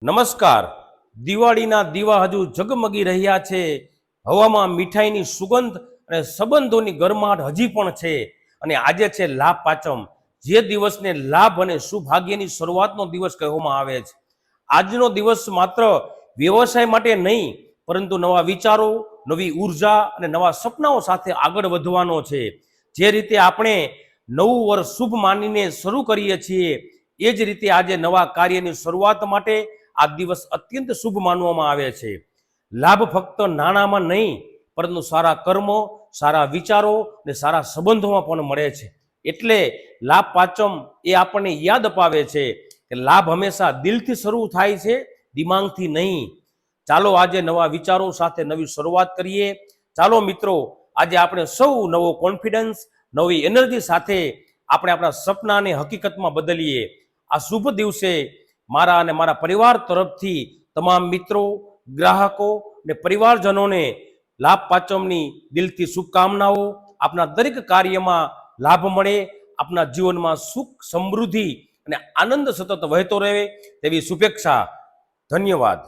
નમસ્કાર. દિવાળીના દીવા હજુ ઝગમગી રહ્યા છે. હવામાં મીઠાઈની સુગંધ અને સંબંધોની ગરમાટ હજી પણ છે. અને આજે છે લાભ પાંચમ, જે દિવસને લાભ અને સુભાગ્યની શરૂઆતનો દિવસ કહેવામાં આવે છે. આજનો દિવસ માત્ર વ્યવસાય માટે નહીં, પરંતુ નવા વિચારો, નવી ઉર્જા અને નવા સપનાઓ સાથે આગળ વધવાનો છે. જે રીતે આપણે નવું વર્ષ શુભ માનીને શરૂ કરીએ છીએ, એ જ રીતે આજે નવા કાર્યની શરૂઆત માટે આ દિવસ અત્યંત શુભ માનવામાં આવે છે. લાભ ફક્ત નાણાંમાં નહીં, પરંતુ સારા કર્મો, સારા વિચારો અને સારા સંબંધોમાં પણ મળે છે. એટલે લાભ પાંચમ એ આપણને યાદ અપાવે છે કે લાભ હંમેશા દિલથી શરૂ થાય છે, દિમાગથી નહીં. ચાલો આજે નવા વિચારો સાથે નવી શરૂઆત કરીએ. ચાલો મિત્રો, આજે આપણે સૌ નવો કોન્ફિડન્સ, નવી એનર્જી સાથે આપણે આપણા સપનાને હકીકતમાં બદલીએ. આ શુભ દિવસે મારા અને મારા પરિવાર તરફથી તમામ મિત્રો, ગ્રાહકો અને પરિવારજનોને લાભ પાંચમની દિલથી શુભકામનાઓ. આપના દરેક કાર્યમાં લાભ મળે, આપના જીવનમાં સુખ, સમૃદ્ધિ અને આનંદ સતત વહેતો રહે તેવી શુભેચ્છા. ધન્યવાદ.